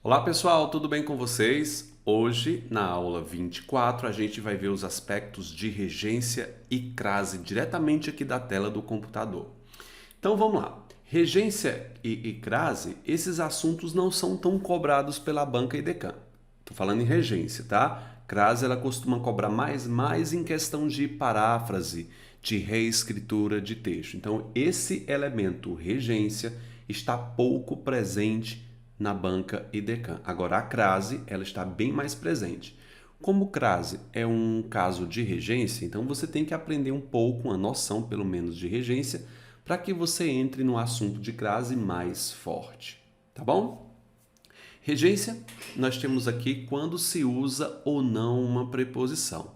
Olá pessoal, tudo bem com vocês? Hoje, na aula 24, a gente vai ver os aspectos de regência e crase diretamente aqui da tela do computador. Então vamos lá. Regência e crase, esses assuntos não são tão cobrados pela banca Idecam. Estou falando em regência, tá? Crase ela costuma cobrar mais em questão de paráfrase, de reescritura de texto. Então esse elemento regência está pouco presente na banca Idecam. Agora a crase ela está bem mais presente. Como crase é um caso de regência, então você tem que aprender um pouco, uma noção pelo menos de regência, para que você entre no assunto de crase mais forte, tá bom? Regência, nós temos aqui quando se usa ou não uma preposição.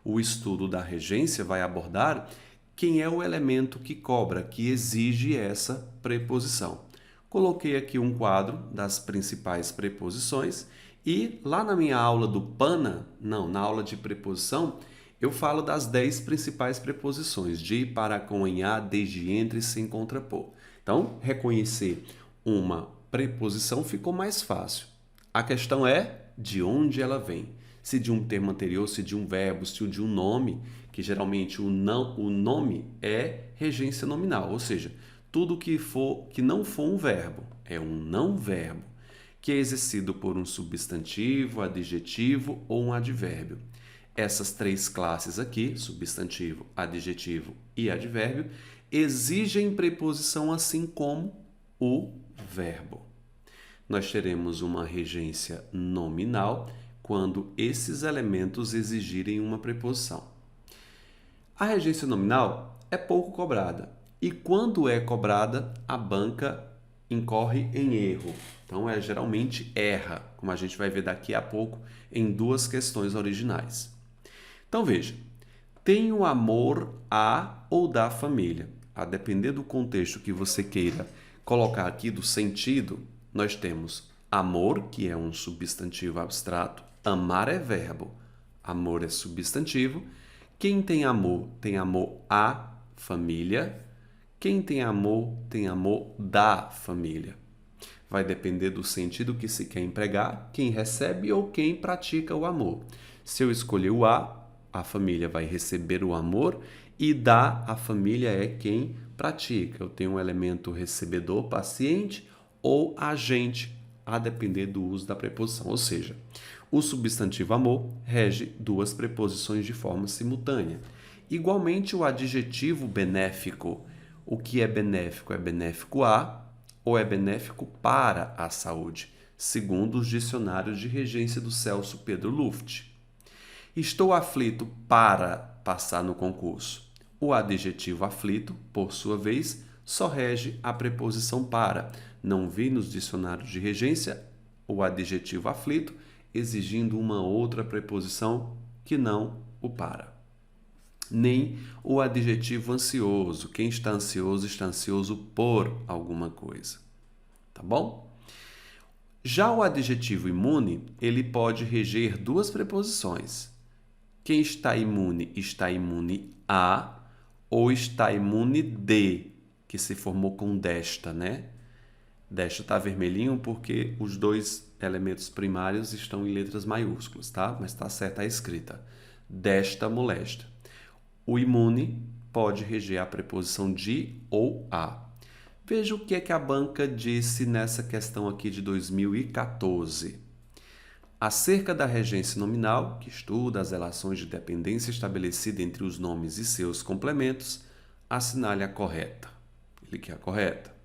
O estudo da regência vai abordar quem é o elemento que cobra, que exige essa preposição. Coloquei aqui um quadro das principais preposições e lá na minha aula do PANA, na aula de preposição, eu falo das 10 principais preposições, de, para, com, em, a, desde, entre, sem contrapor. Então, reconhecer uma preposição ficou mais fácil. A questão é de onde ela vem. Se de um termo anterior, se de um verbo, se de um nome, que geralmente o nome é regência nominal, ou seja, tudo que não for um verbo é um não verbo, que é exercido por um substantivo, adjetivo ou um advérbio. Essas três classes aqui, substantivo, adjetivo e advérbio, exigem preposição assim como o verbo. Nós teremos uma regência nominal quando esses elementos exigirem uma preposição. A regência nominal é pouco cobrada e quando é cobrada, a banca incorre em erro. Então, geralmente erra, como a gente vai ver daqui a pouco em duas questões originais. Então veja, tenho amor a ou da família. A depender do contexto que você queira colocar aqui do sentido, nós temos amor, que é um substantivo abstrato, amar é verbo, amor é substantivo. Quem tem amor à família. Quem tem amor da família. Vai depender do sentido que se quer empregar, quem recebe ou quem pratica o amor. Se eu escolher o a família vai receber o amor e da, a família é quem pratica. Eu tenho um elemento recebedor, paciente ou agente, a depender do uso da preposição. Ou seja, o substantivo amor rege duas preposições de forma simultânea. Igualmente, o adjetivo benéfico. O que é benéfico? É benéfico a ou é benéfico para a saúde, segundo os dicionários de regência do Celso Pedro Luft. Estou aflito para passar no concurso. O adjetivo aflito, por sua vez, só rege a preposição para. Não vi nos dicionários de regência o adjetivo aflito exigindo uma outra preposição que não o para. Nem o adjetivo ansioso. Quem está ansioso por alguma coisa. Tá bom? Já o adjetivo imune, ele pode reger duas preposições. Quem está imune a ou está imune de, que se formou com desta, né? Desta está vermelhinho porque os dois elementos primários estão em letras maiúsculas, tá? Mas está certa a escrita. Desta molesta. O imune pode reger a preposição de ou a. Veja o que é que a banca disse nessa questão aqui de 2014. Acerca da regência nominal, que estuda as relações de dependência estabelecida entre os nomes e seus complementos, assinale a correta. Ele quer a correta.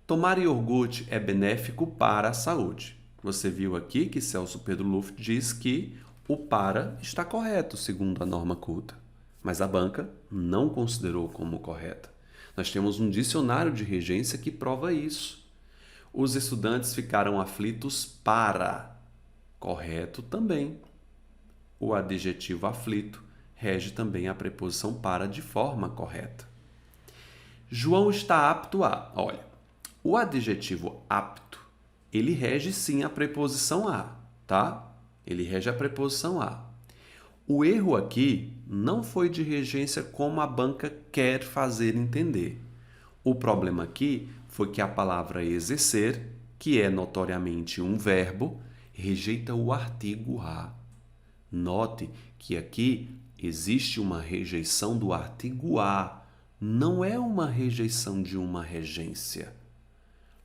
Tomar iogurte é benéfico para a saúde. Você viu aqui que Celso Pedro Luft diz que o para está correto, segundo a norma culta. Mas a banca não considerou como correta. Nós temos um dicionário de regência que prova isso. Os estudantes ficaram aflitos para. Correto também. O adjetivo aflito rege também a preposição para de forma correta. João está apto a. Olha, o adjetivo apto, ele rege sim a preposição a, tá? Ele rege a preposição a. O erro aqui não foi de regência como a banca quer fazer entender. O problema aqui foi que a palavra exercer, que é notoriamente um verbo, rejeita o artigo a. Note que aqui existe uma rejeição do artigo a, não é uma rejeição de uma regência.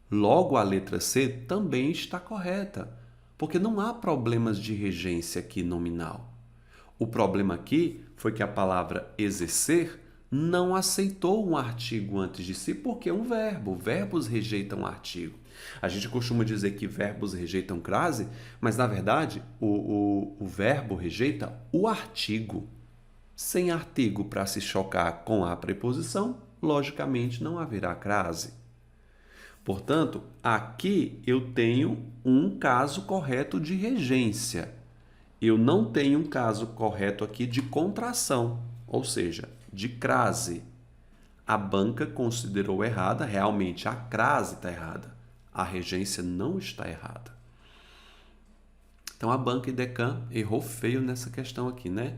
Logo, a letra C também está correta, porque não há problemas de regência aqui nominal. O problema aqui foi que a palavra exercer não aceitou um artigo antes de si, porque é um verbo. Verbos rejeitam artigo. A gente costuma dizer que verbos rejeitam crase, mas, na verdade, o verbo rejeita o artigo. Sem artigo para se chocar com a preposição, logicamente não haverá crase. Portanto, aqui eu tenho um caso correto de regência. Eu não tenho um caso correto aqui de contração, ou seja, de crase. A banca considerou errada, realmente a crase está errada. A regência não está errada. Então, a banca Idecam errou feio nessa questão aqui, né?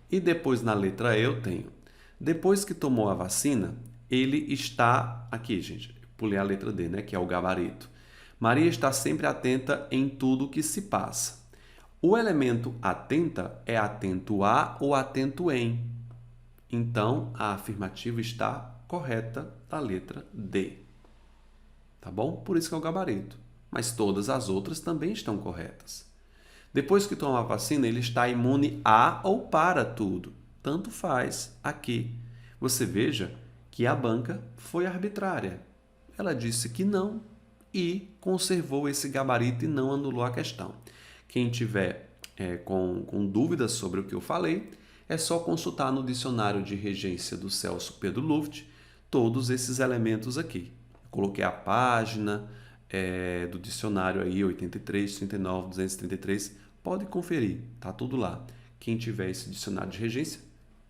E depois, na letra E, eu tenho. Depois que tomou a vacina, ele está... Aqui, gente, pulei a letra D, né? Que é o gabarito. Maria está sempre atenta em tudo que se passa. O elemento atenta é atento a ou atento em. Então, a afirmativa está correta da letra D. Tá bom? Por isso que é o gabarito. Mas todas as outras também estão corretas. Depois que toma a vacina, ele está imune a ou para tudo. Tanto faz aqui. Você veja que a banca foi arbitrária. Ela disse que não e conservou esse gabarito e não anulou a questão. Quem tiver com dúvidas sobre o que eu falei, é só consultar no dicionário de regência do Celso Pedro Luft todos esses elementos aqui. Eu coloquei a página do dicionário aí, 83, 39, 233. Pode conferir, tá tudo lá. Quem tiver esse dicionário de regência,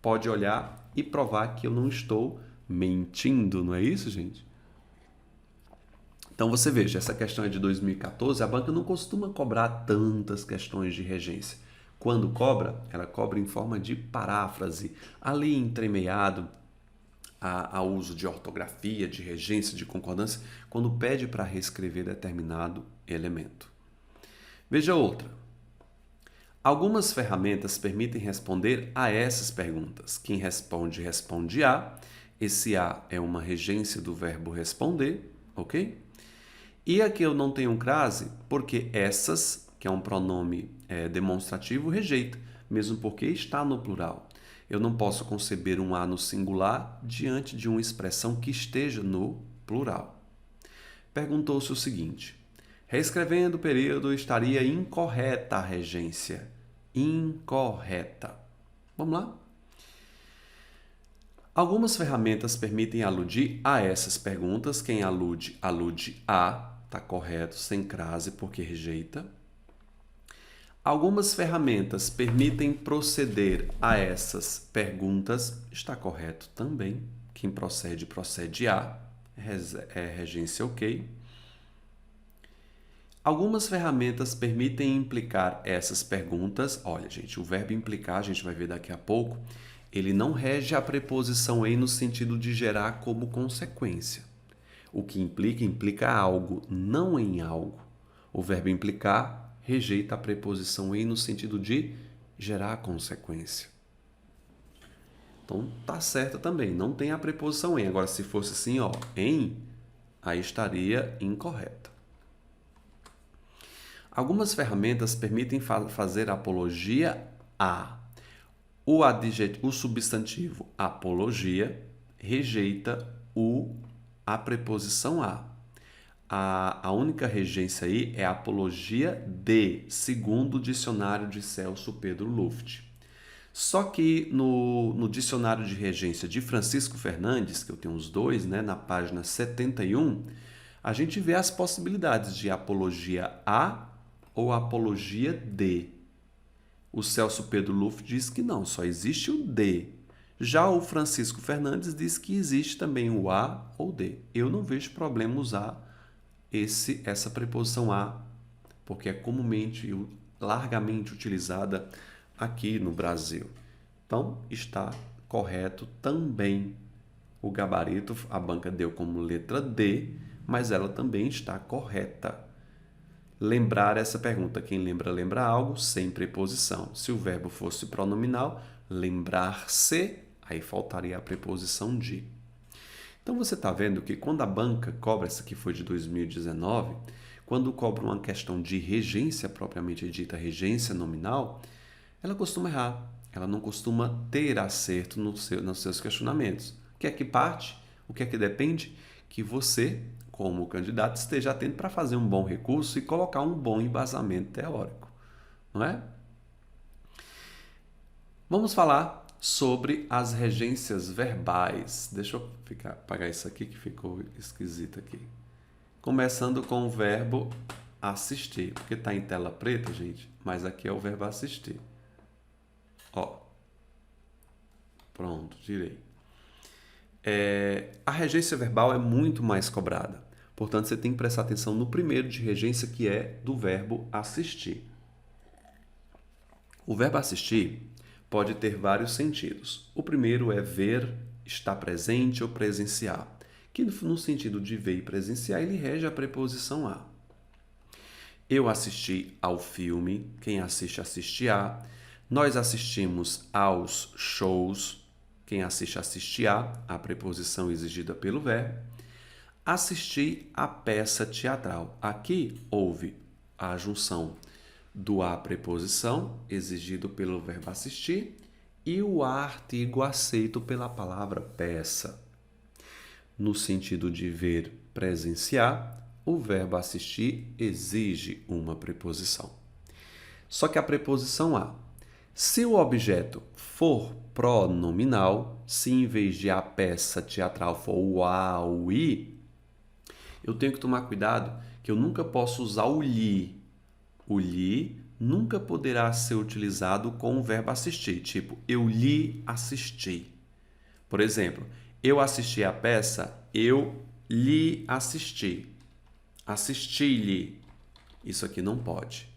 pode olhar e provar que eu não estou mentindo, não é isso, gente? Então, você veja, essa questão é de 2014, a banca não costuma cobrar tantas questões de regência. Quando cobra, ela cobra em forma de paráfrase, ali entremeado ao uso de ortografia, de regência, de concordância, quando pede para reescrever determinado elemento. Veja outra. Algumas ferramentas permitem responder a essas perguntas. Quem responde, responde a. Esse a é uma regência do verbo responder, ok? E aqui eu não tenho crase porque essas, que é um pronome demonstrativo, rejeita, mesmo porque está no plural. Eu não posso conceber um a no singular diante de uma expressão que esteja no plural. Perguntou-se o seguinte: reescrevendo o período, estaria incorreta a regência. Incorreta. Vamos lá? Algumas ferramentas permitem aludir a essas perguntas. Quem alude, alude a. Está correto, sem crase, porque rejeita. Algumas ferramentas permitem proceder a essas perguntas. Está correto também. Quem procede, procede a. Regência ok. Algumas ferramentas permitem implicar essas perguntas. Olha, gente, o verbo implicar, a gente vai ver daqui a pouco, ele não rege a preposição em no sentido de gerar como consequência. O que implica algo, não em algo. O verbo implicar rejeita a preposição em no sentido de gerar consequência. Então, tá certa também, não tem a preposição em. Agora, se fosse assim, ó, em, aí estaria incorreta. Algumas ferramentas permitem fazer apologia a. O substantivo apologia rejeita a preposição a. A única regência aí é a apologia de, segundo o dicionário de Celso Pedro Luft. Só que no dicionário de regência de Francisco Fernandes, que eu tenho os dois, né, na página 71, a gente vê as possibilidades de apologia a ou apologia de. O Celso Pedro Luft diz que não, só existe o de. Já o Francisco Fernandes diz que existe também o a ou de. Eu não vejo problema usar essa preposição a, porque é comumente e largamente utilizada aqui no Brasil. Então, está correto também. O gabarito, a banca deu como letra D, mas ela também está correta. lembrar essa pergunta. Quem lembra, lembra algo, sem preposição. Se o verbo fosse pronominal, lembrar-se, aí faltaria a preposição de. Então você está vendo que quando a banca cobra, essa aqui foi de 2019, quando cobra uma questão de regência propriamente dita, regência nominal, ela costuma errar. Ela não costuma ter acerto nos seus questionamentos. O que é que parte? O que é que depende? Que você, como candidato, esteja atento para fazer um bom recurso e colocar um bom embasamento teórico, não é? Vamos falar sobre as regências verbais. Deixa eu apagar isso aqui que ficou esquisito aqui. Começando com o verbo assistir, porque está em tela preta, gente, mas aqui é o verbo assistir. Ó, pronto, tirei. A regência verbal é muito mais cobrada. Portanto, você tem que prestar atenção no primeiro de regência, que é do verbo assistir. O verbo assistir pode ter vários sentidos. O primeiro é ver, estar presente ou presenciar, que no sentido de ver e presenciar, ele rege a preposição a. Eu assisti ao filme, quem assiste, assiste a. Nós assistimos aos shows, quem assiste, assiste a preposição exigida pelo verbo. Assisti à peça teatral. Aqui houve a junção do a preposição, exigido pelo verbo assistir, e o a artigo aceito pela palavra peça. No sentido de ver, presenciar, o verbo assistir exige uma preposição. Só que a preposição a, se o objeto for pronominal, se em vez de a peça teatral for o a ou o i, eu tenho que tomar cuidado que eu nunca posso usar o lhe. O lhe nunca poderá ser utilizado com o verbo assistir, tipo, eu lhe assisti. Por exemplo, eu assisti a peça, eu lhe assisti. Assisti-lhe. Isso aqui não pode,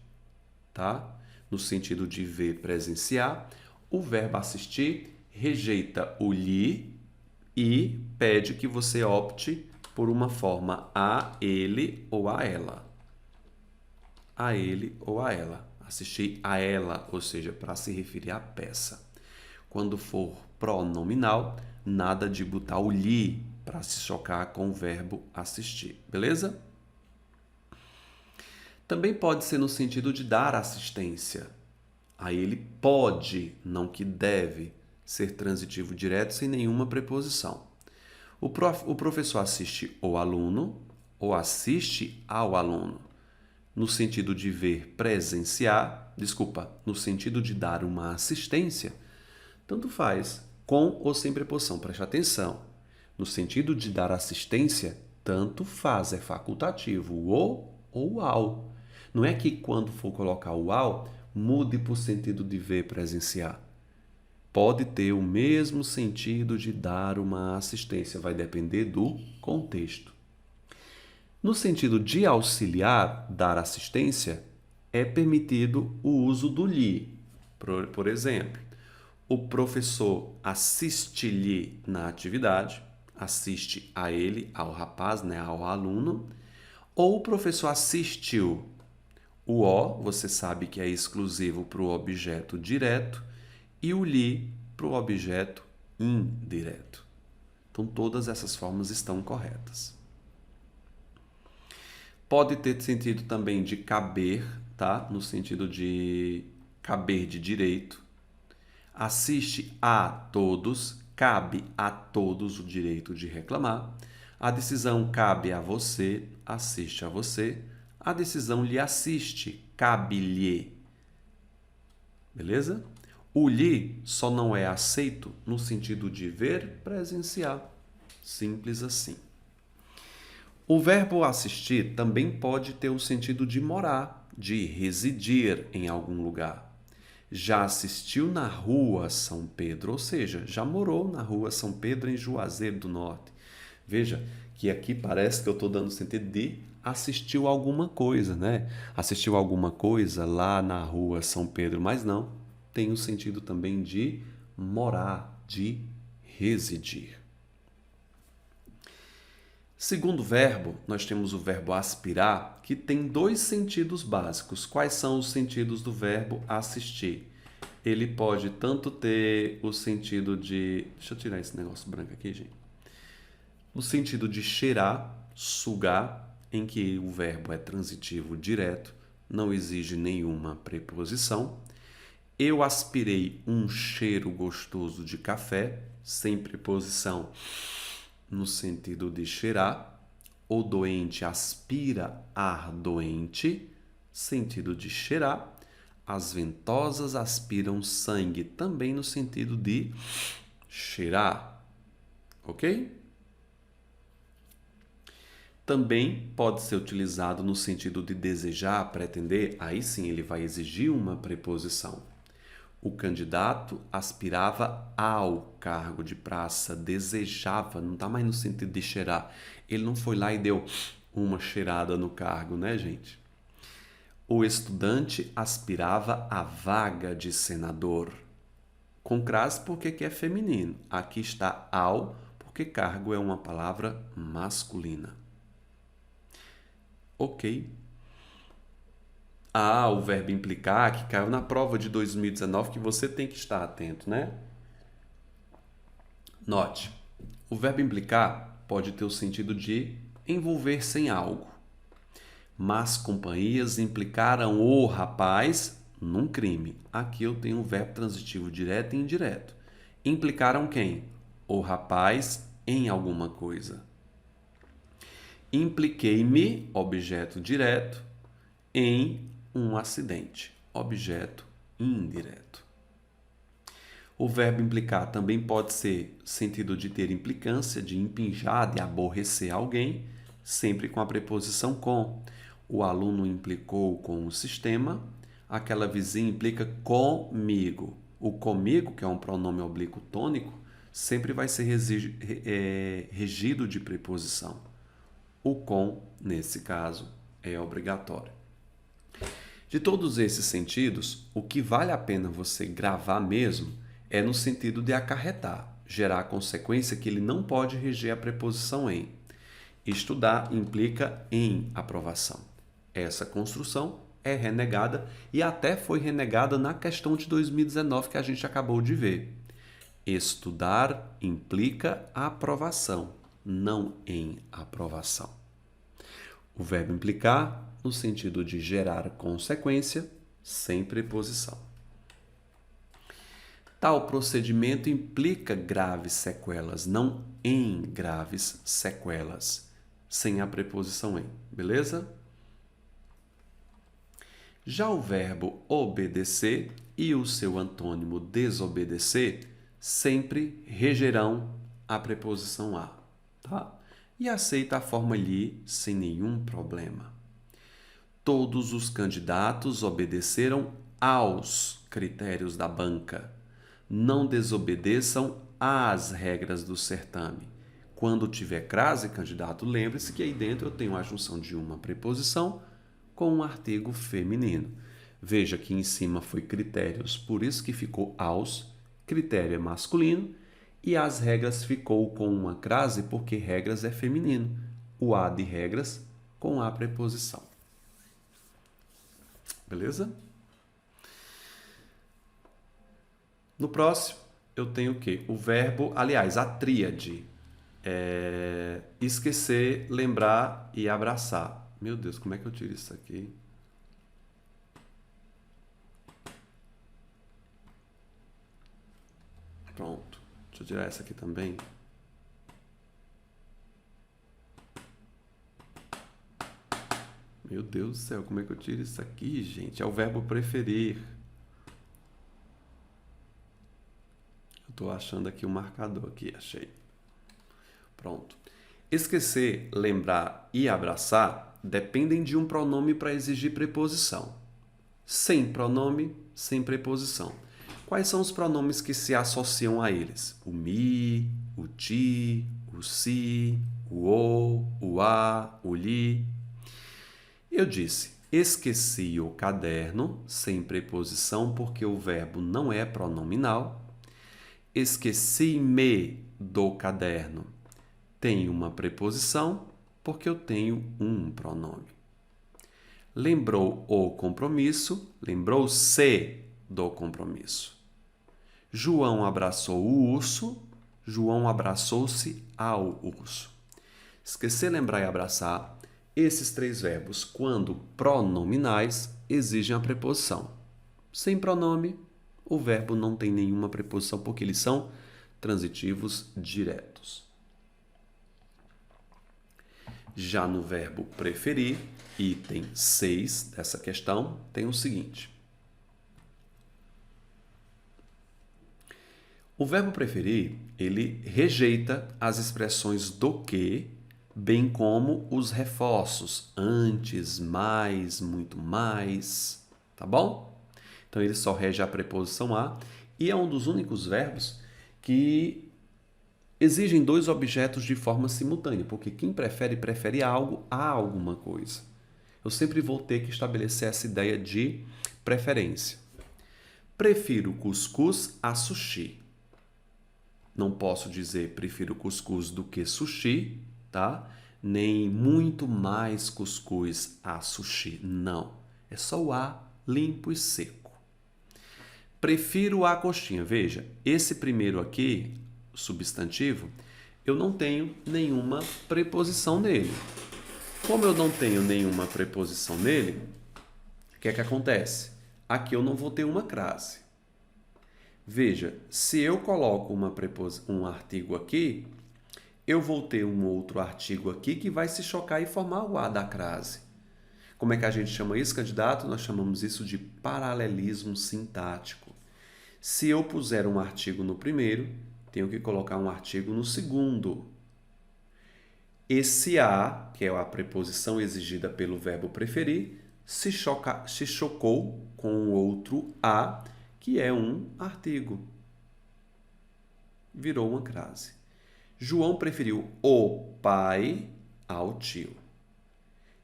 tá? No sentido de ver, presenciar, o verbo assistir rejeita o lhe e pede que você opte por uma forma a ele ou a ela. A ele ou a ela. Assistir a ela, ou seja, para se referir à peça. Quando for pronominal, nada de botar o lhe para se chocar com o verbo assistir, beleza? Também pode ser no sentido de dar assistência. Aí ele pode, não que deve, ser transitivo direto sem nenhuma preposição. O professor assiste o aluno ou assiste ao aluno. No sentido de ver, presenciar, no sentido de dar uma assistência, tanto faz, com ou sem preposição, preste atenção. No sentido de dar assistência, tanto faz, é facultativo, o ou ao. Não é que quando for colocar o ao, mude para o sentido de ver, presenciar. Pode ter o mesmo sentido de dar uma assistência, vai depender do contexto. No sentido de auxiliar, dar assistência, é permitido o uso do lhe. Por exemplo, o professor assiste-lhe na atividade, assiste a ele, ao rapaz, né, ao aluno, ou o professor assistiu. O o, você sabe que é exclusivo para o objeto direto, e o lhe para o objeto indireto. Então, todas essas formas estão corretas. Pode ter sentido também de caber, tá? No sentido de caber de direito. Assiste a todos, cabe a todos o direito de reclamar. A decisão cabe a você, assiste a você. A decisão lhe assiste, cabe-lhe. Beleza? O lhe só não é aceito no sentido de ver, presenciar. Simples assim. O verbo assistir também pode ter o sentido de morar, de residir em algum lugar. Já assistiu na Rua São Pedro, ou seja, já morou na Rua São Pedro, em Juazeiro do Norte. Veja que aqui parece que eu estou dando sentido de assistiu alguma coisa, né? Assistiu alguma coisa lá na Rua São Pedro, mas não. Tem o sentido também de morar, de residir. Segundo verbo, nós temos o verbo aspirar, que tem dois sentidos básicos. Quais são os sentidos do verbo assistir? Ele pode tanto ter o sentido de... Deixa eu tirar esse negócio branco aqui, gente. No sentido de cheirar, sugar, em que o verbo é transitivo direto, não exige nenhuma preposição. Eu aspirei um cheiro gostoso de café, sem preposição, no sentido de cheirar. O doente aspira ar doente, sentido de cheirar. As ventosas aspiram sangue, também no sentido de cheirar. Ok? Também pode ser utilizado no sentido de desejar, pretender. Aí sim ele vai exigir uma preposição. O candidato aspirava ao cargo de praça, desejava, não está mais no sentido de cheirar. Ele não foi lá e deu uma cheirada no cargo, né, gente? O estudante aspirava à vaga de senador. Com crase porque que é feminino. Aqui está ao, porque cargo é uma palavra masculina. Ok. O verbo implicar, que caiu na prova de 2019, que você tem que estar atento, né? Note, o verbo implicar pode ter o sentido de envolver-se em algo. Más companhias implicaram o rapaz num crime. Aqui eu tenho o verbo transitivo direto e indireto. Implicaram quem? O rapaz em alguma coisa. Impliquei-me, objeto direto, em um acidente, objeto indireto. O verbo implicar também pode ser sentido de ter implicância, de impinjar, de aborrecer alguém, sempre com a preposição com. O aluno implicou com o sistema, aquela vizinha implica comigo. O comigo, que é um pronome oblíquo tônico, sempre vai ser regido de preposição. O com, nesse caso, é obrigatório. De todos esses sentidos, o que vale a pena você gravar mesmo é no sentido de acarretar, gerar a consequência que ele não pode reger a preposição em. Estudar implica em aprovação. Essa construção é renegada e até foi renegada na questão de 2019 que a gente acabou de ver. Estudar implica aprovação, não em aprovação. O verbo implicar, no sentido de gerar consequência, sem preposição. Tal procedimento implica graves sequelas, não em graves sequelas, sem a preposição em, beleza? Já o verbo obedecer e o seu antônimo desobedecer sempre regerão a preposição a, tá? E aceita a forma li sem nenhum problema. Todos os candidatos obedeceram aos critérios da banca. Não desobedeçam às regras do certame. Quando tiver crase, candidato, lembre-se que aí dentro eu tenho a junção de uma preposição com um artigo feminino. Veja que em cima foi critérios, por isso que ficou aos, critério é masculino, e as regras ficou com uma crase porque regras é feminino. O a de regras com a preposição. Beleza? No próximo, eu tenho o quê? O verbo, aliás, a tríade. Esquecer, lembrar e abraçar. Meu Deus, como é que eu tiro isso aqui? Pronto. Deixa eu tirar essa aqui também. Meu Deus do céu, como é que eu tiro isso aqui, gente? É o verbo preferir. Eu estou achando aqui o marcador aqui, achei. Pronto. Esquecer, lembrar e abraçar dependem de um pronome para exigir preposição. Sem pronome, sem preposição. Quais são os pronomes que se associam a eles? O mi, o ti, o si, o a, o li. Eu disse, esqueci o caderno, sem preposição, porque o verbo não é pronominal. Esqueci-me do caderno. Tem uma preposição, porque eu tenho um pronome. Lembrou o compromisso, lembrou-se do compromisso. João abraçou o urso, João abraçou-se ao urso. Esquecer, lembrar e abraçar, esses três verbos, quando pronominais, exigem a preposição. Sem pronome, o verbo não tem nenhuma preposição porque eles são transitivos diretos. Já no verbo preferir, item 6 dessa questão, tem o seguinte. O verbo preferir, ele rejeita as expressões do que, bem como os reforços antes, mais, muito mais, tá bom? Então, ele só rege a preposição a e é um dos únicos verbos que exigem dois objetos de forma simultânea, porque quem prefere, prefere algo a alguma coisa. Eu sempre vou ter que estabelecer essa ideia de preferência. Prefiro cuscuz a sushi. Não posso dizer prefiro cuscuz do que sushi, tá? Nem muito mais cuscuz a sushi. Não. É só o a limpo e seco. Prefiro a coxinha. Veja, esse primeiro aqui, substantivo, eu não tenho nenhuma preposição nele. Como eu não tenho nenhuma preposição nele, o que é que acontece? Aqui eu não vou ter uma crase. Veja, se eu coloco um artigo aqui, eu vou ter um outro artigo aqui que vai se chocar e formar o A da crase. Como é que a gente chama isso, candidato? Nós chamamos isso de paralelismo sintático. Se eu puser um artigo no primeiro, tenho que colocar um artigo no segundo. Esse A, que é a preposição exigida pelo verbo preferir, se chocou com o outro A, que é um artigo. Virou uma crase. João preferiu o pai ao tio.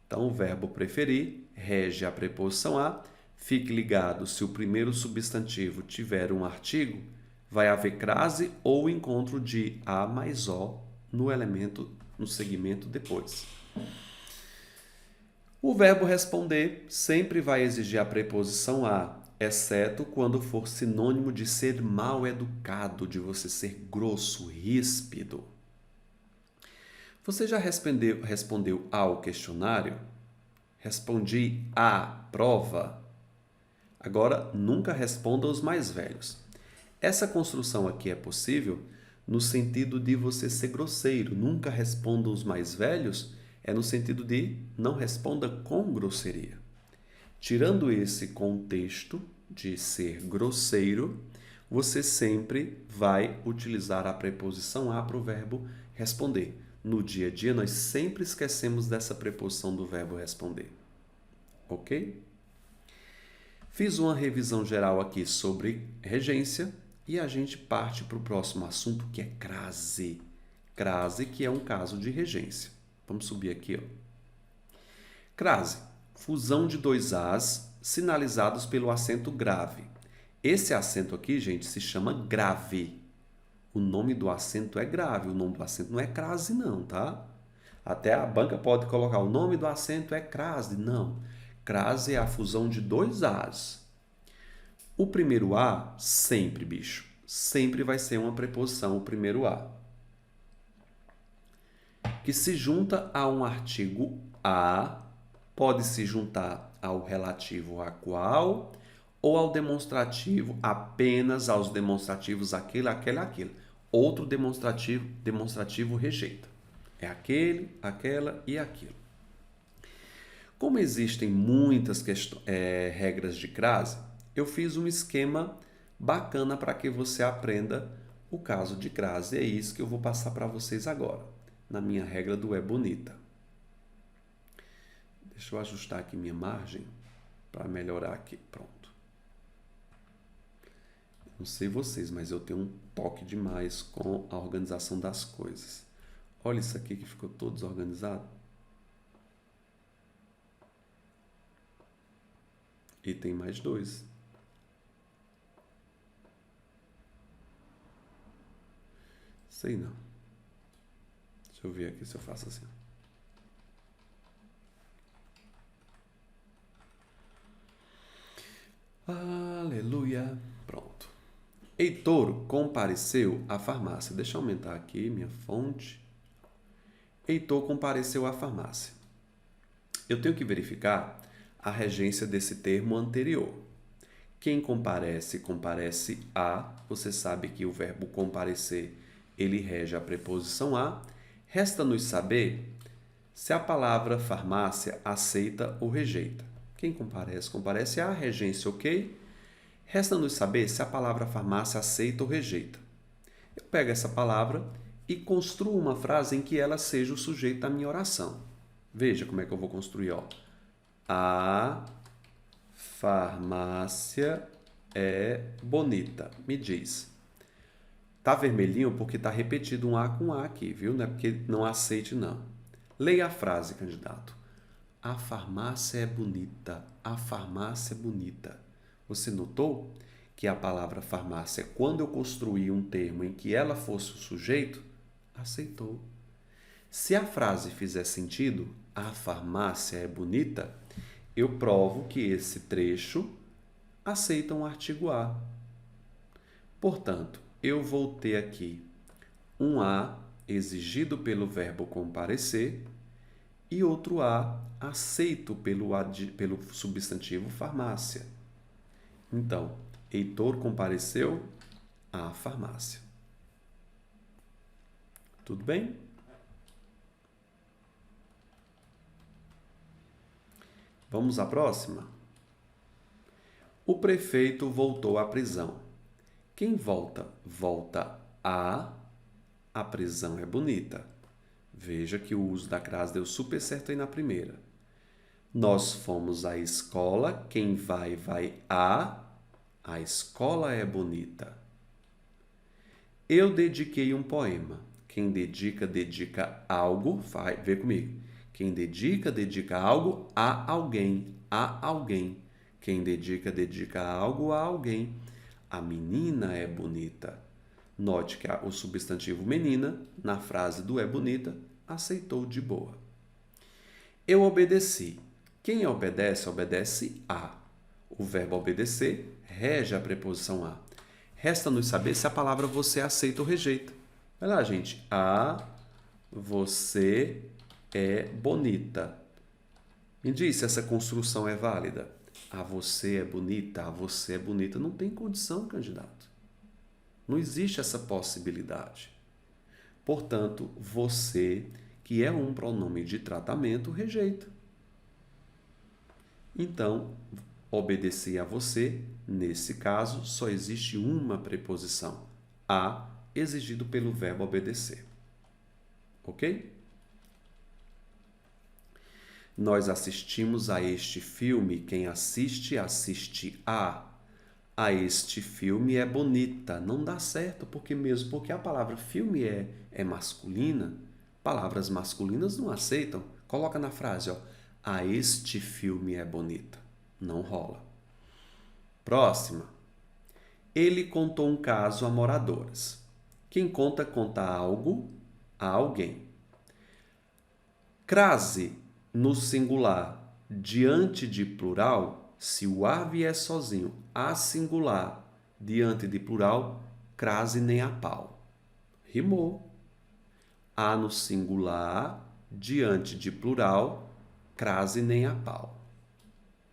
Então, o verbo preferir rege a preposição a. Fique ligado, se o primeiro substantivo tiver um artigo, vai haver crase ou encontro de a mais o no segmento depois. O verbo responder sempre vai exigir a preposição a, exceto quando for sinônimo de ser mal educado, de você ser grosso, ríspido. Você já respondeu ao questionário? Respondi à prova? Agora, nunca responda aos mais velhos. Essa construção aqui é possível no sentido de você ser grosseiro. Nunca responda aos mais velhos é no sentido de não responda com grosseria. Tirando esse contexto de ser grosseiro, você sempre vai utilizar a preposição a para o verbo responder. No dia a dia, nós sempre esquecemos dessa preposição do verbo responder. Ok? Fiz uma revisão geral aqui sobre regência e a gente parte para o próximo assunto, que é crase. Crase, que é um caso de regência. Vamos subir aqui, ó. Crase, fusão de dois As sinalizados pelo acento grave. Esse acento aqui, gente, se chama grave. O nome do acento é grave, o nome do acento não é crase não, tá? Até a banca pode colocar o nome do acento é crase. Não. Crase é a fusão de dois As. O primeiro A, sempre, bicho, sempre vai ser uma preposição, o primeiro A, que se junta a um artigo a, pode se juntar ao relativo a qual ou ao demonstrativo, apenas aos demonstrativos aquele. Outro demonstrativo rejeita. É aquele, aquela e aquilo. Como existem muitas regras de crase, eu fiz um esquema bacana para que você aprenda o caso de crase. É isso que eu vou passar para vocês agora, na minha regra do É Bonita. Deixa eu ajustar aqui minha margem para melhorar aqui. Pronto. Não sei vocês, mas eu tenho um toque demais com a organização das coisas. Olha isso aqui que ficou todo desorganizado. E tem mais dois. Sei não. Deixa eu ver aqui se eu faço assim. Aleluia. Pronto. Heitor compareceu à farmácia. Deixa eu aumentar aqui minha fonte. Heitor compareceu à farmácia. Eu tenho que verificar a regência desse termo anterior. Quem comparece, comparece a. Você sabe que o verbo comparecer, ele rege a preposição a. Resta-nos saber se a palavra farmácia aceita ou rejeita. Quem comparece, comparece a. Regência, ok? Resta-nos saber se a palavra farmácia aceita ou rejeita. Eu pego essa palavra e construo uma frase em que ela seja o sujeito da minha oração. Veja como é que eu vou construir. Ó. A farmácia é bonita. Me diz. Tá vermelhinho porque tá repetido um A com A aqui, viu? Não é porque não aceite, não. Leia a frase, candidato. A farmácia é bonita. A farmácia é bonita. Você notou que a palavra farmácia, quando eu construí um termo em que ela fosse o sujeito, aceitou. Se a frase fizer sentido, a farmácia é bonita, eu provo que esse trecho aceita um artigo A. Portanto, eu vou ter aqui um A exigido pelo verbo comparecer e outro A aceito pelo substantivo farmácia. Então, Heitor compareceu à farmácia. Tudo bem? Vamos à próxima? O prefeito voltou à prisão. Quem volta? Volta a prisão é bonita. Veja que o uso da crase deu super certo aí na primeira. Nós fomos à escola. Quem vai, vai a escola é bonita. Eu dediquei um poema. Quem dedica, dedica algo. Vê comigo. Quem dedica, dedica algo a alguém. A alguém. Quem dedica, dedica algo a alguém. A menina é bonita. Note que o substantivo menina, na frase do é bonita, aceitou de boa. Eu obedeci. Quem obedece, obedece a. O verbo obedecer rege a preposição a. Resta-nos saber se a palavra você aceita ou rejeita. Vai lá, gente. A você é bonita. Me diz se essa construção é válida. A você é bonita, a você é bonita. Não tem condição, candidato. Não existe essa possibilidade. Portanto, você, que é um pronome de tratamento, rejeita. Então, obedecer a você, nesse caso, só existe uma preposição, a, exigido pelo verbo obedecer. Ok? Nós assistimos a este filme. Quem assiste, assiste a. A este filme é bonita. Não dá certo, porque a palavra filme é masculina. Palavras masculinas não aceitam. Coloca na frase, ó. A este filme é bonita. Não rola. Próxima. Ele contou um caso a moradoras. Quem conta, conta algo a alguém. Crase no singular diante de plural, se o a vier sozinho, a singular diante de plural, crase nem a pau. Rimou. A no singular diante de plural, crase nem a pau.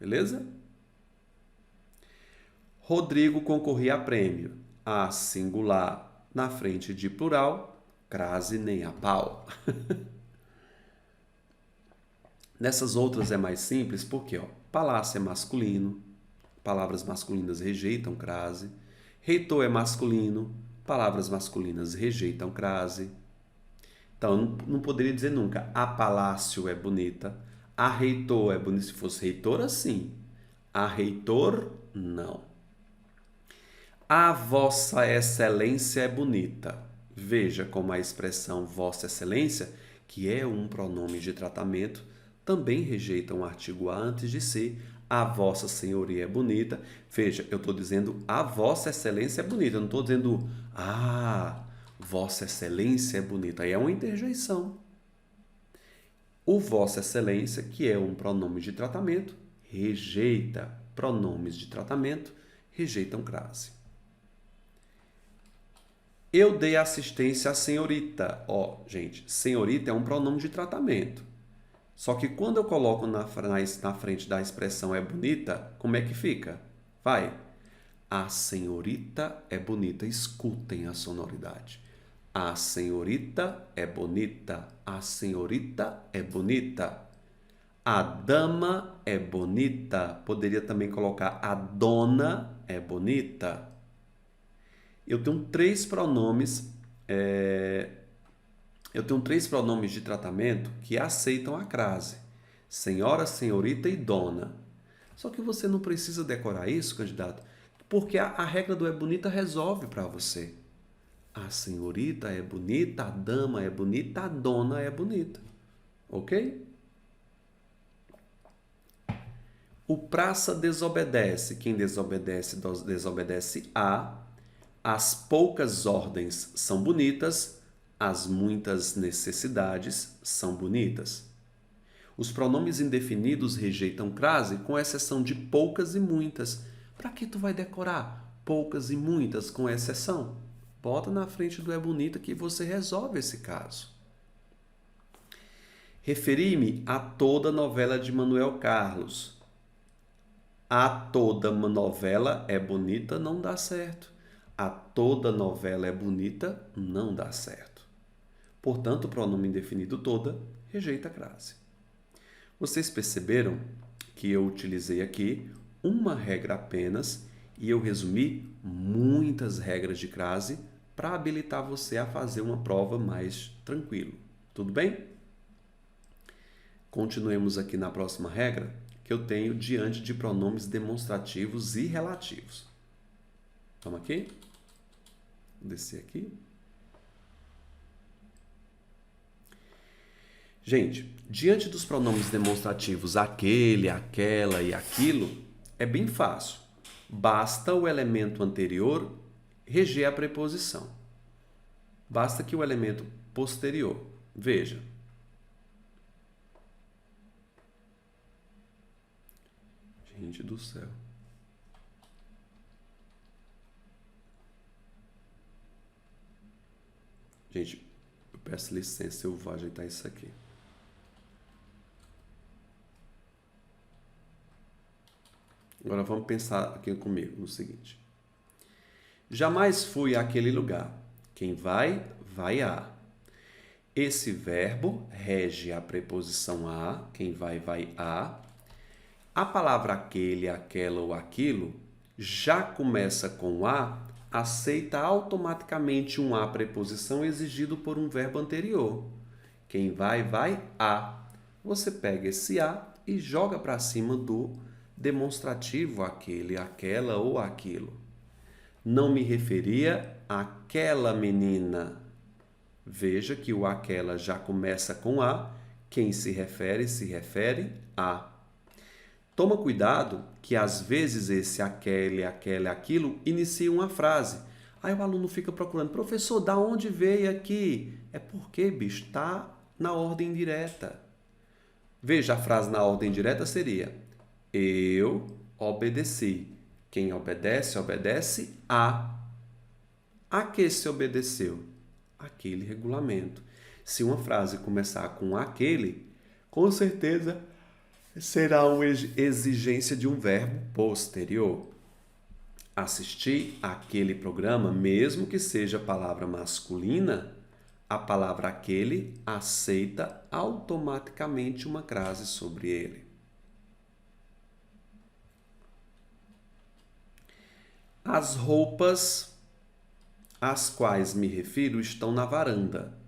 Beleza? Rodrigo concorria a prêmio. A singular na frente de plural, crase nem a pau. Nessas outras é mais simples porque, ó, palácio é masculino, palavras masculinas rejeitam crase. Reitor é masculino, palavras masculinas rejeitam crase. Então, não poderia dizer nunca a palácio é bonita, a reitor é bonita. Se fosse reitora, sim. A reitor, não. A vossa excelência é bonita. Veja como a expressão vossa excelência, que é um pronome de tratamento, também rejeita um artigo a antes de ser a vossa senhoria é bonita. Veja, eu estou dizendo a vossa excelência é bonita, eu não estou dizendo vossa excelência é bonita. Aí é uma interjeição. O vossa excelência, que é um pronome de tratamento, rejeita pronomes de tratamento rejeitam crase. Eu dei assistência à senhorita. Ó, gente, senhorita é um pronome de tratamento. Só que quando eu coloco na frente da expressão é bonita, como é que fica? Vai. A senhorita é bonita. Escutem a sonoridade. A senhorita é bonita. A senhorita é bonita. A dama é bonita. Poderia também colocar a dona é bonita. Eu tenho três pronomes de tratamento que aceitam a crase. Senhora, senhorita e dona. Só que você não precisa decorar isso, candidato, porque a regra do é bonita resolve para você. A senhorita é bonita, a dama é bonita, a dona é bonita. Ok? O praça desobedece. Quem desobedece, desobedece a. As poucas ordens são bonitas, as muitas necessidades são bonitas. Os pronomes indefinidos rejeitam crase, com exceção de poucas e muitas. Para que tu vai decorar poucas e muitas com exceção? Bota na frente do é bonita que você resolve esse caso. Referi-me a toda a novela de Manuel Carlos. A toda novela é bonita não dá certo. A toda novela é bonita não dá certo. Portanto, o pronome indefinido toda rejeita a crase. Vocês perceberam que eu utilizei aqui uma regra apenas e eu resumi muitas regras de crase para habilitar você a fazer uma prova mais tranquilo. Tudo bem? Continuemos aqui na próxima regra que eu tenho diante de pronomes demonstrativos e relativos. Vamos aqui? Vou descer aqui. Gente, diante dos pronomes demonstrativos aquele, aquela e aquilo, é bem fácil. Basta o elemento anterior reger a preposição. Basta que o elemento posterior. Veja. Gente do céu. Gente, eu peço licença, eu vou ajeitar isso aqui. Agora vamos pensar aqui comigo no seguinte. Jamais fui àquele lugar. Quem vai, vai a. Esse verbo rege a preposição a. Quem vai, vai a. A palavra aquele, aquela ou aquilo já começa com a, aceita automaticamente um a preposição exigido por um verbo anterior. Quem vai, vai a. Você pega esse a e joga para cima do demonstrativo aquele, aquela ou aquilo. Não me referia àquela menina. Veja que o aquela já começa com a. Quem se refere a. Toma cuidado que às vezes esse aquele, aquela, aquilo inicia uma frase. Aí o aluno fica procurando, professor, da onde veio aqui? É porque, bicho, está na ordem direta. Veja, a frase na ordem direta seria: eu obedeci. Quem obedece, obedece a. A que se obedeceu? Aquele regulamento. Se uma frase começar com aquele, com certeza será uma exigência de um verbo posterior. Assistir àquele programa, mesmo que seja palavra masculina, a palavra aquele aceita automaticamente uma crase sobre ele. As roupas às quais me refiro estão na varanda.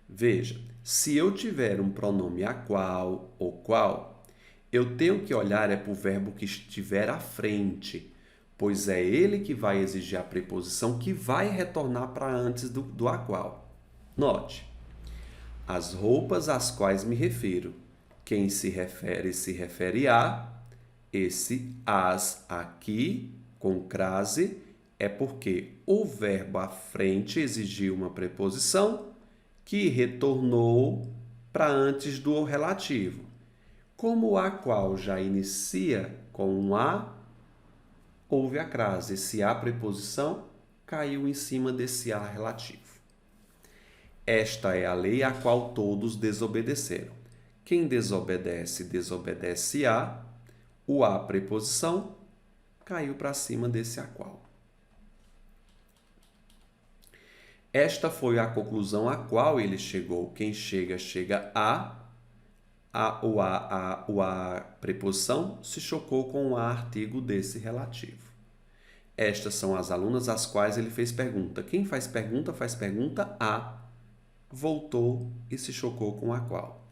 Veja, se eu tiver um pronome a qual ou qual, eu tenho que olhar para o verbo que estiver à frente, pois é ele que vai exigir a preposição que vai retornar para antes do a qual. Note, as roupas às quais me refiro. Quem se refere a. Esse as aqui, com crase, é porque o verbo à frente exigiu uma preposição que retornou para antes do relativo. Como a qual já inicia com um a, houve a crase. Esse a preposição caiu em cima desse a relativo. Esta é a lei a qual todos desobedeceram. Quem desobedece, desobedece a. O a preposição caiu para cima desse a qual. Esta foi a conclusão a qual ele chegou. Quem chega, chega a. O a preposição se chocou com o a artigo desse relativo. Estas são as alunas às quais ele fez pergunta. Quem faz pergunta a. Voltou e se chocou com a qual.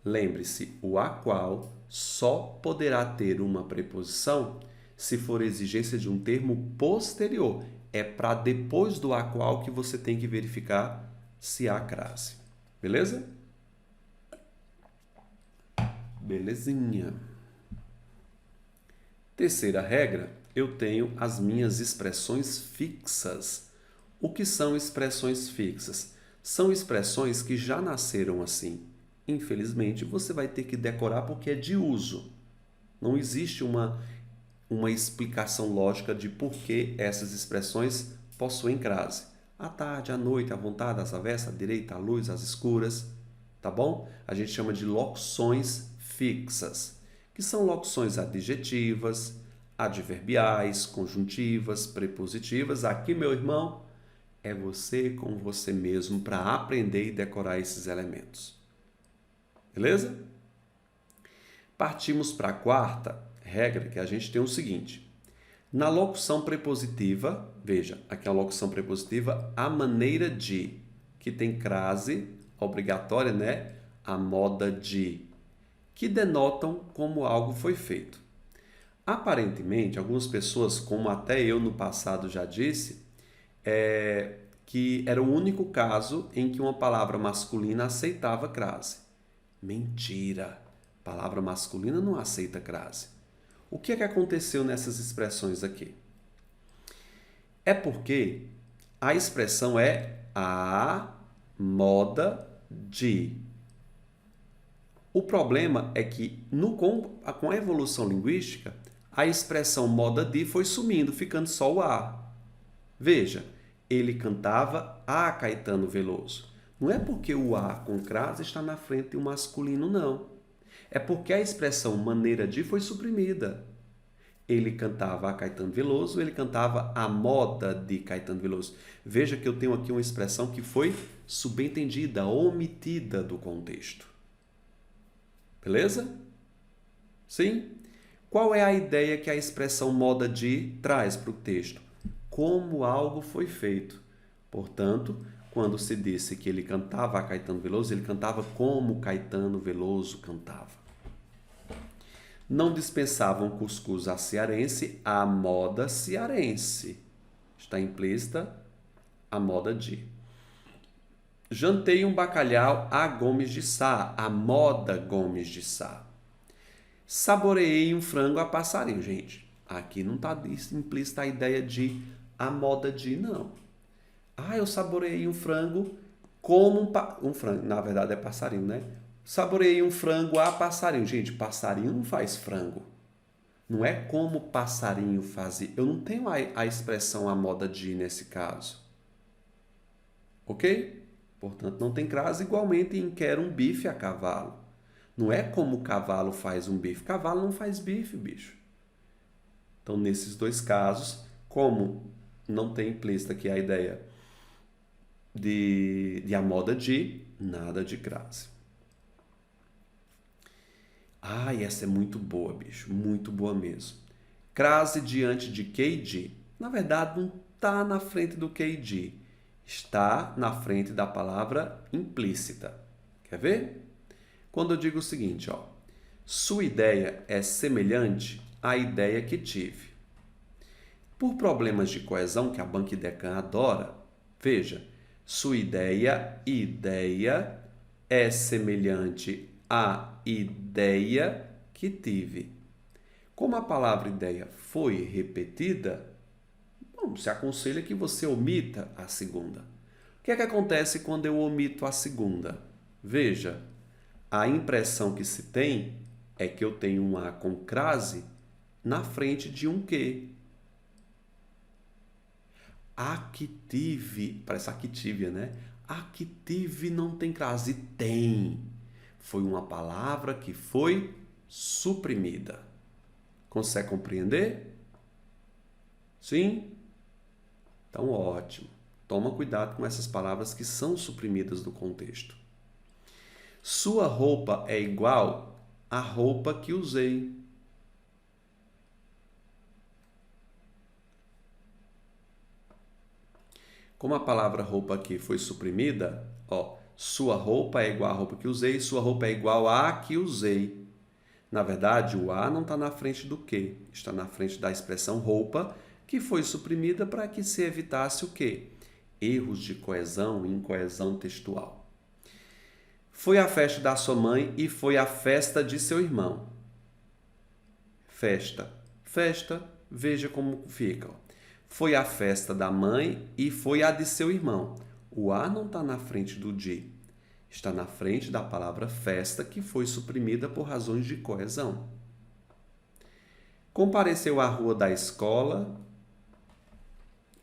Lembre-se, o a qual só poderá ter uma preposição se for exigência de um termo posterior. É para depois do a qual que você tem que verificar se há crase. Beleza? Belezinha. Terceira regra, eu tenho as minhas expressões fixas. O que são expressões fixas? São expressões que já nasceram assim. Infelizmente, você vai ter que decorar porque é de uso. Não existe uma explicação lógica de por que essas expressões possuem crase. À tarde, à noite, à vontade, às avessas, à direita, à luz, às escuras. Tá bom? A gente chama de locuções fixas, que são locuções adjetivas, adverbiais, conjuntivas, prepositivas. Aqui, meu irmão, é você com você mesmo para aprender e decorar esses elementos. Beleza? Partimos para a quarta regra, que a gente tem o seguinte. Na locução prepositiva, veja, aqui é a locução prepositiva, a maneira de, que tem crase obrigatória, né? A moda de, que denotam como algo foi feito. Aparentemente, algumas pessoas, como até eu no passado já disse, que era o único caso em que uma palavra masculina aceitava crase. Mentira! Palavra masculina não aceita crase. O que é que aconteceu nessas expressões aqui? É porque a expressão é a moda de. O problema é que com a evolução linguística, a expressão moda de foi sumindo, ficando só o a. Veja, ele cantava a Caetano Veloso. Não é porque o a com crase está na frente do masculino, não. É porque a expressão maneira de foi suprimida. Ele cantava a Caetano Veloso, ele cantava a moda de Caetano Veloso. Veja que eu tenho aqui uma expressão que foi subentendida, omitida do contexto. Beleza? Sim? Qual é a ideia que a expressão moda de traz para o texto? Como algo foi feito. Portanto, quando se disse que ele cantava a Caetano Veloso, ele cantava como Caetano Veloso cantava. Não dispensavam cuscuz a cearense, a moda cearense. Está implícita a moda de. Jantei um bacalhau a Gomes de Sá, a moda Gomes de Sá. Saboreei um frango a passarinho. Gente, aqui não está implícita a ideia de a moda de, não. Eu saboreei um frango como um frango. Na verdade é passarinho, né? Saboreei um frango a passarinho. Gente, passarinho não faz frango. Não é como passarinho fazia. Eu não tenho a expressão a moda de nesse caso. Ok? Portanto, não tem crase igualmente em quero um bife a cavalo. Não é como o cavalo faz um bife. Cavalo não faz bife, bicho. Então, nesses dois casos, como não tem implícita aqui a ideia de a moda de, nada de crase. Essa é muito boa, bicho. Muito boa mesmo. Crase diante de que e de. Na verdade, não está na frente do que e de. Está na frente da palavra implícita. Quer ver? Quando eu digo o seguinte, sua ideia é semelhante à ideia que tive. Por problemas de coesão que a Banquidecan adora, veja, sua ideia é semelhante à ideia que tive. Como a palavra ideia foi repetida, se aconselha que você omita a segunda. O que é que acontece quando eu omito a segunda? Veja, a impressão que se tem é que eu tenho um a com crase na frente de um que. Active, parece Activia, né? Active não tem crase, tem. Foi uma palavra que foi suprimida. Consegue compreender? Sim? Então, ótimo. Toma cuidado com essas palavras que são suprimidas do contexto. Sua roupa é igual à roupa que usei. Como a palavra roupa aqui foi suprimida, ó, sua roupa é igual à roupa que usei, sua roupa é igual à que usei. Na verdade, o a não está na frente do que, está na frente da expressão roupa, que foi suprimida para que se evitasse o quê? Erros de coesão e incoesão textual. Foi a festa da sua mãe e foi a festa de seu irmão. Festa, festa, veja como fica. Foi a festa da mãe e foi a de seu irmão. O a não está na frente do de. Está na frente da palavra festa, que foi suprimida por razões de coesão. Compareceu à rua da escola.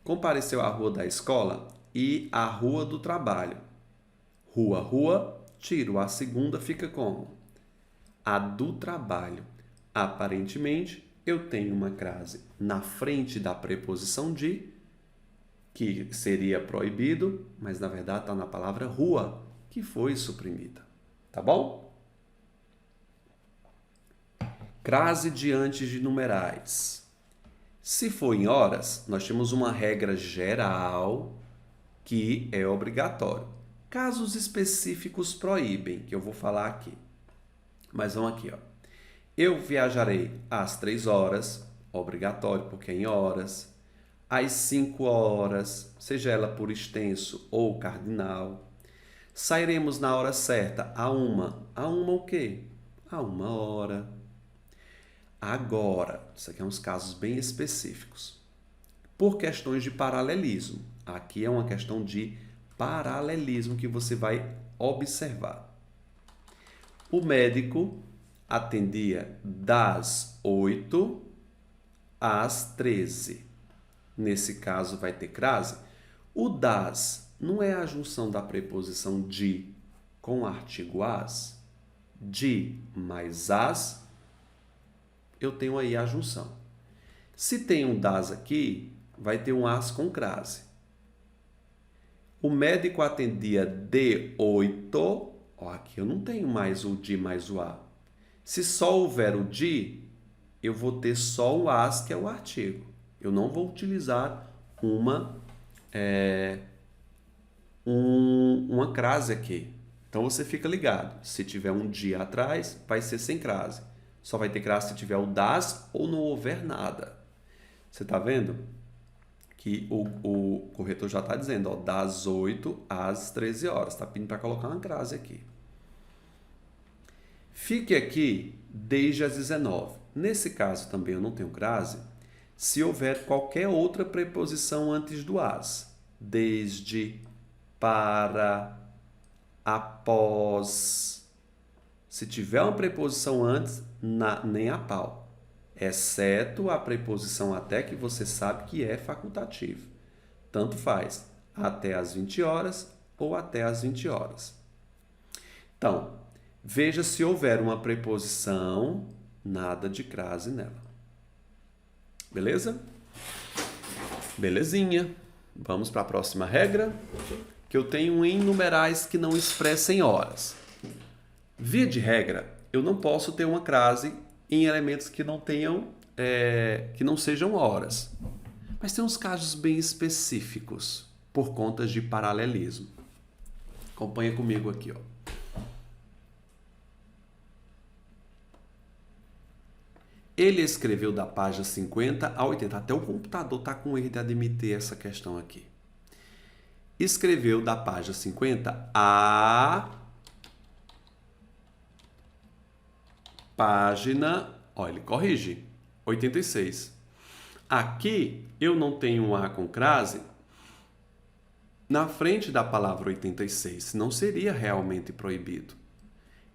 Compareceu à rua da escola e à rua do trabalho. Rua, rua, tiro. A segunda fica como? A do trabalho. Aparentemente, eu tenho uma crase na frente da preposição de, que seria proibido, mas na verdade está na palavra rua, que foi suprimida. Tá bom? Crase diante de numerais. Se for em horas, nós temos uma regra geral que é obrigatório. Casos específicos proíbem, que eu vou falar aqui. Mas vamos aqui, ó. Eu viajarei às 3 horas, obrigatório porque é em horas. Às 5 horas, seja ela por extenso ou cardinal. Sairemos na hora certa, a uma. A uma o quê? A 1 hora. Agora, isso aqui é uns casos bem específicos. Por questões de paralelismo. Aqui é uma questão de paralelismo que você vai observar. O médico atendia das 8 às 13. Nesse caso vai ter crase. O das não é a junção da preposição de com o artigo as? De mais as, eu tenho aí a junção. Se tem um das aqui, vai ter um as com crase. O médico atendia de 8. Ó, aqui eu não tenho mais o de mais o a. Se só houver o de, eu vou ter só o as, que é o artigo. Eu não vou utilizar uma crase aqui. Então você fica ligado. Se tiver um de atrás, vai ser sem crase. Só vai ter crase se tiver o das ou não houver nada. Você está vendo? Que o corretor já está dizendo, ó, das 8 às 13 horas. Está pedindo para colocar uma crase aqui. Fique aqui desde as 19. Nesse caso também eu não tenho crase. Se houver qualquer outra preposição antes do as. Desde, para, após. Se tiver uma preposição antes, nem a pau. Exceto a preposição até, que você sabe que é facultativo. Tanto faz, até as 20 horas ou até as 20 horas. Então, veja se houver uma preposição, nada de crase nela. Beleza? Belezinha. Vamos para a próxima regra, que eu tenho em numerais que não expressem horas. Via de regra, eu não posso ter uma crase em elementos que não tenham, que não sejam horas. Mas tem uns casos bem específicos por conta de paralelismo. Acompanha comigo aqui, ó. Ele escreveu da página 50 a 80. Até o computador está com erro de admitir essa questão aqui. Escreveu da página 50 a página, ó, ele corrige, 86. Aqui eu não tenho um a com crase na frente da palavra 86, senão seria realmente proibido.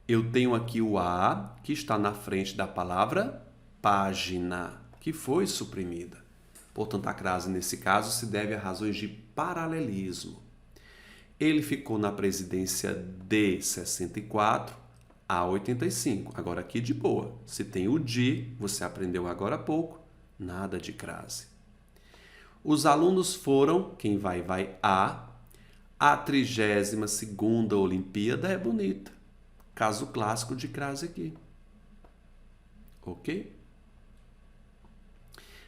Eu tenho aqui o a que está na frente da palavra página, que foi suprimida. Portanto, a crase, nesse caso, se deve a razões de paralelismo. Ele ficou na presidência de 64 a 85. Agora, aqui de boa. Se tem o de, você aprendeu agora há pouco, nada de crase. Os alunos foram, quem vai a 32ª Olimpíada é bonita. Caso clássico de crase aqui. Ok?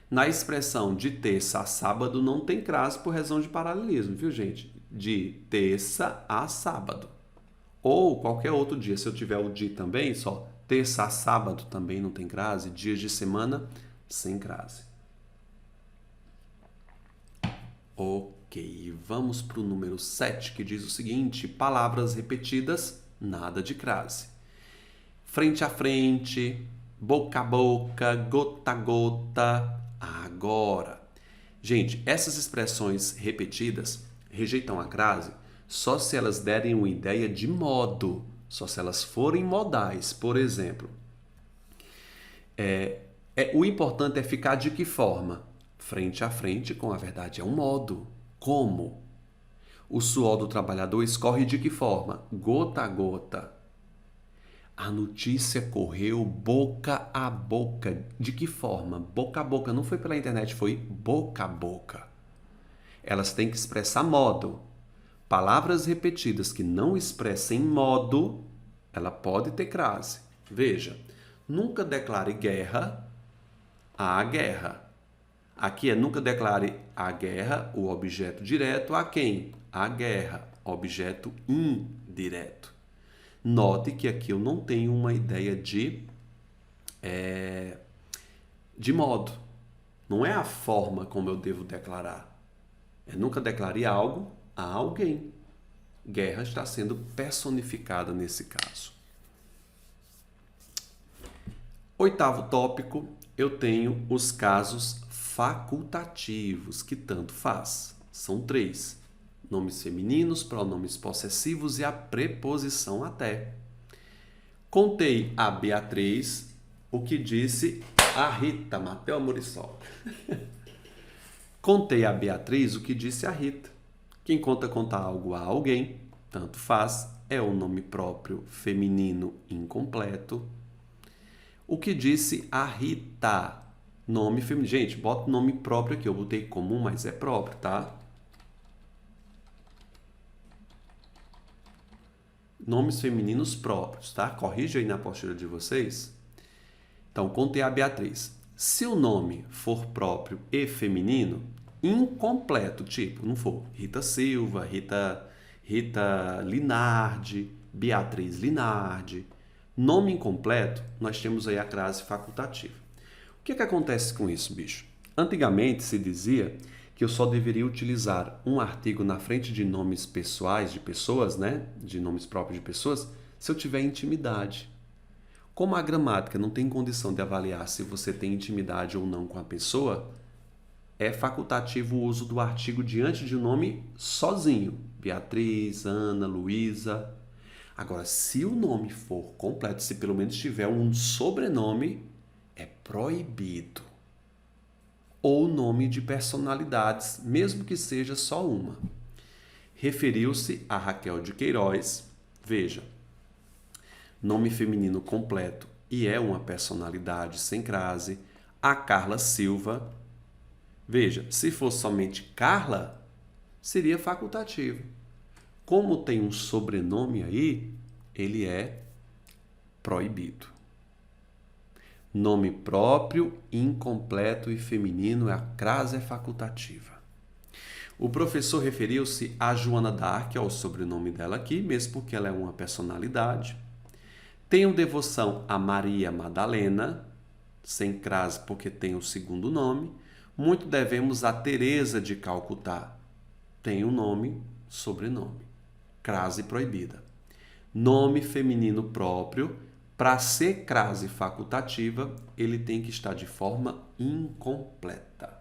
Na expressão de terça a sábado não tem crase por razão de paralelismo, viu, gente? De terça a sábado. Ou qualquer outro dia, se eu tiver o de também, só terça a sábado também não tem crase, dias de semana sem crase. Ok, vamos para o número 7, que diz o seguinte: palavras repetidas, nada de crase. Frente a frente, boca a boca, gota a gota, agora. Gente, essas expressões repetidas rejeitam a crase só se elas derem uma ideia de modo, só se elas forem modais. Por exemplo, o importante é ficar de que forma? Frente a frente, com a verdade, é um modo. Como? O suor do trabalhador escorre de que forma? Gota a gota. A notícia correu boca a boca. De que forma? Boca a boca. Não foi pela internet, foi boca a boca. Elas têm que expressar modo. Palavras repetidas que não expressem modo, ela pode ter crase. Veja, nunca declare guerra à guerra. Aqui é nunca declare a guerra, o objeto direto, a quem? A guerra, objeto indireto. Note que aqui eu não tenho uma ideia de modo. Não é a forma como eu devo declarar. Nunca declare algo a alguém. Guerra está sendo personificada nesse caso. 8º tópico, eu tenho os casos facultativos, que tanto faz. São 3. Nomes femininos, pronomes possessivos e a preposição até. Contei a Beatriz o que disse a Rita. Mateu Muriçol. Contei a Beatriz o que disse a Rita. Quem conta algo a alguém, tanto faz, é o nome próprio feminino incompleto. O que disse a Rita? Nome feminino. Gente, bota o nome próprio aqui. Eu botei comum, mas é próprio, tá? Nomes femininos próprios, tá? Corrija aí na apostila de vocês. Então, contei a Beatriz. Se o nome for próprio e feminino, incompleto, tipo, não for Rita Silva, Rita Linardi, Beatriz Linardi, nome incompleto, nós temos aí a crase facultativa. O que acontece com isso, bicho? Antigamente se dizia que eu só deveria utilizar um artigo na frente de nomes pessoais, de pessoas, né? De nomes próprios de pessoas, se eu tiver intimidade. Como a gramática não tem condição de avaliar se você tem intimidade ou não com a pessoa, é facultativo o uso do artigo diante de um nome sozinho. Beatriz, Ana, Luísa. Agora, se o nome for completo, se pelo menos tiver um sobrenome, é proibido. Ou nome de personalidades, mesmo que seja só uma. Referiu-se a Raquel de Queiroz. Veja, nome feminino completo e é uma personalidade sem crase. A Carla Silva. Veja, se fosse somente Carla, seria facultativo. Como tem um sobrenome aí, ele é proibido. Nome próprio, incompleto e feminino, a crase é facultativa. O professor referiu-se a Joana d'Arc, é o sobrenome dela aqui, mesmo porque ela é uma personalidade. Tenho devoção a Maria Madalena, sem crase porque tem o segundo nome. Muito devemos a Teresa de Calcutá. Tem o nome, sobrenome. Crase proibida. Nome feminino próprio. Para ser crase facultativa, ele tem que estar de forma incompleta.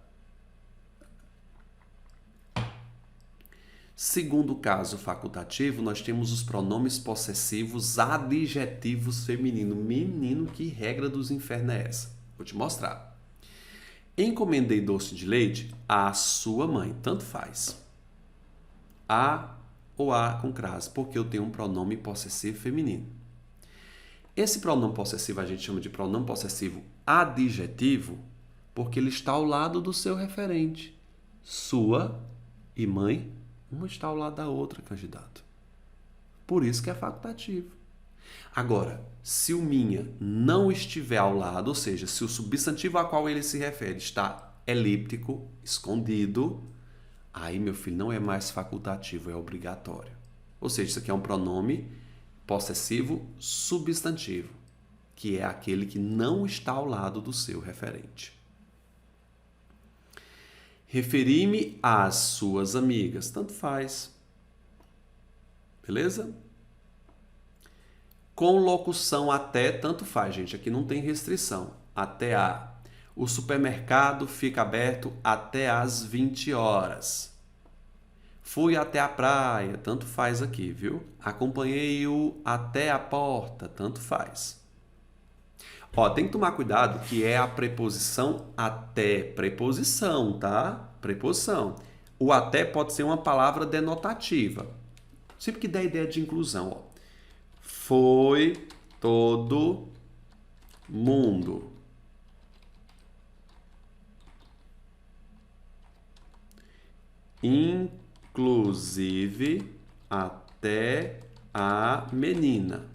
Segundo caso facultativo, nós temos os pronomes possessivos adjetivos feminino. Menino, que regra dos infernos é essa? Vou te mostrar. Encomendei doce de leite à sua mãe. Tanto faz. A ou a com crase, porque eu tenho um pronome possessivo feminino. Esse pronome possessivo a gente chama de pronome possessivo adjetivo, porque ele está ao lado do seu referente. Sua e mãe, uma está ao lado da outra, candidato. Por isso que é facultativo. Agora, se o minha não estiver ao lado, ou seja, se o substantivo a qual ele se refere está elíptico, escondido, aí, meu filho, não é mais facultativo, é obrigatório. Ou seja, isso aqui é um pronome possessivo substantivo, que é aquele que não está ao lado do seu referente. Referi-me às suas amigas. Tanto faz. Beleza? Com locução até, tanto faz, gente. Aqui não tem restrição. Até a. O supermercado fica aberto até às 20 horas. Fui até a praia, tanto faz aqui, viu? Acompanhei-o até a porta, tanto faz. Ó, tem que tomar cuidado que é a preposição até. Preposição, tá? Preposição. O até pode ser uma palavra denotativa. Sempre que der ideia de inclusão, ó. Foi todo mundo. Inclusive até a menina.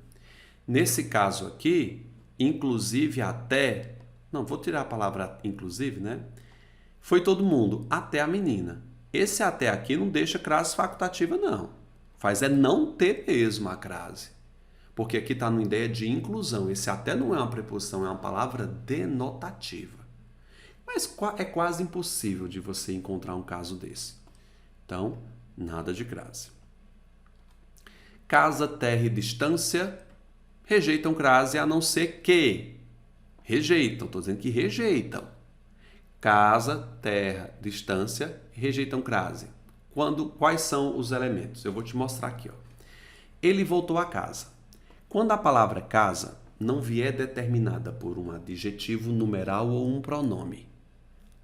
Nesse caso aqui, inclusive até... Não, vou tirar a palavra inclusive, né? Foi todo mundo, até a menina. Esse até aqui não deixa crase facultativa, não. Faz é não ter mesmo a crase. Porque aqui está numa ideia de inclusão. Esse até não é uma preposição, é uma palavra denotativa. Mas é quase impossível de você encontrar um caso desse. Então, nada de crase. Casa, terra e distância rejeitam crase a não ser que rejeitam. Estou dizendo que rejeitam. Casa, terra, distância rejeitam crase. Quais são os elementos? Eu vou te mostrar aqui. Ó. Ele voltou a casa. Quando a palavra casa não vier determinada por um adjetivo, numeral ou um pronome.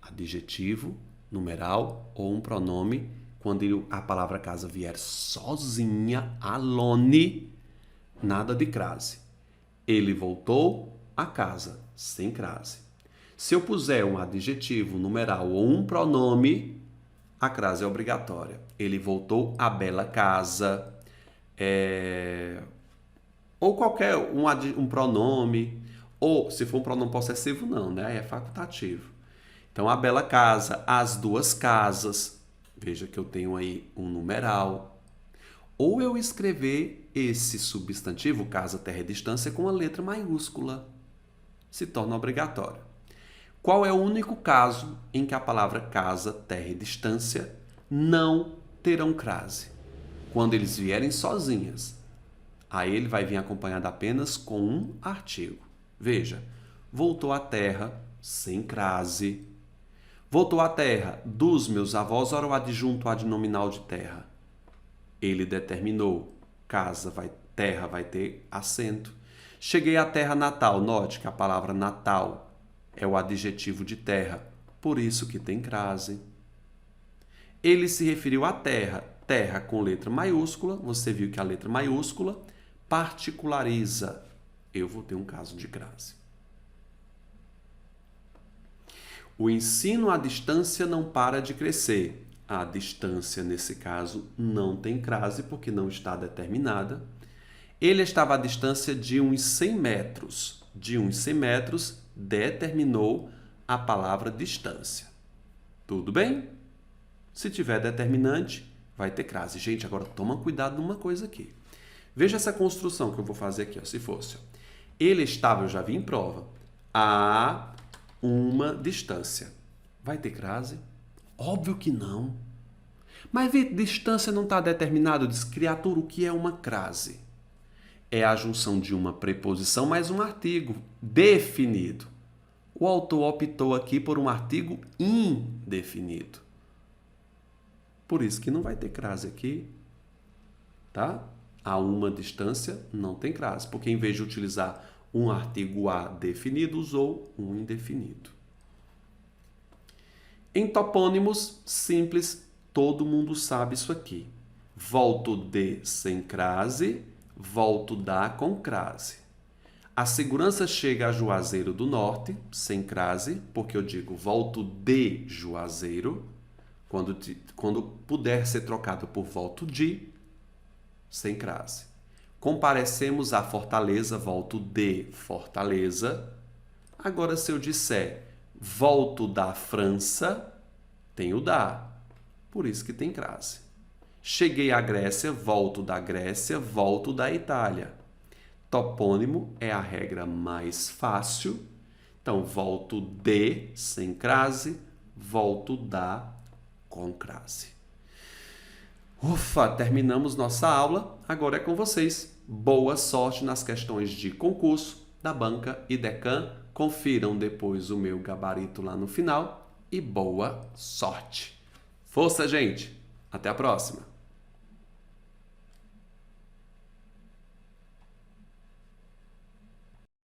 Adjetivo, numeral ou um pronome, quando a palavra casa vier sozinha, alone, nada de crase. Ele voltou a casa, sem crase. Se eu puser um adjetivo, numeral ou um pronome, a crase é obrigatória. Ele voltou à bela casa, ou qualquer um pronome, ou se for um pronome possessivo, não, né? É facultativo. Então, a bela casa, as duas casas. Veja que eu tenho aí um numeral. Ou eu escrever esse substantivo, casa, terra e distância, com a letra maiúscula. Se torna obrigatório. Qual é o único caso em que a palavra casa, terra e distância não terão crase? Quando eles vierem sozinhas. Aí ele vai vir acompanhado apenas com um artigo. Veja, voltou à terra, sem crase. Voltou à terra dos meus avós, ora o adjunto adnominal de terra. Ele determinou, terra vai ter acento. Cheguei à terra natal, note que a palavra natal é o adjetivo de terra, por isso que tem crase. Ele se referiu à terra, terra com letra maiúscula, você viu que a letra maiúscula particulariza. Eu vou ter um caso de crase. O ensino à distância não para de crescer. A distância, nesse caso, não tem crase porque não está determinada. Ele estava à distância de uns 100 metros. De uns 100 metros, determinou a palavra distância. Tudo bem? Se tiver determinante, vai ter crase. Gente, agora toma cuidado numa coisa aqui. Veja essa construção que eu vou fazer aqui. Ó. Se fosse, ó. Ele estava, eu já vi em prova, a uma distância. Vai ter crase? Óbvio que não. Mas distância não está determinado. Diz, criatura, o que é uma crase? É a junção de uma preposição mais um artigo definido. O autor optou aqui por um artigo indefinido. Por isso que não vai ter crase aqui, tá? A uma distância não tem crase, porque em vez de utilizar um artigo a definido, usou um indefinido. Em topônimos, simples, todo mundo sabe isso aqui. Volto de sem crase, volto da com crase. A segurança chega a Juazeiro do Norte, sem crase, porque eu digo volto de Juazeiro, quando puder ser trocado por volto de, sem crase. Comparecemos a Fortaleza, volto de Fortaleza. Agora, se eu disser volto da França, tem o da, por isso que tem crase. Cheguei à Grécia, volto da Itália. Topônimo é a regra mais fácil. Então, volto de, sem crase, volto da, com crase. Ufa, terminamos nossa aula. Agora é com vocês. Boa sorte nas questões de concurso, da banca e Decã. Confiram depois o meu gabarito lá no final. E boa sorte! Força, gente! Até a próxima!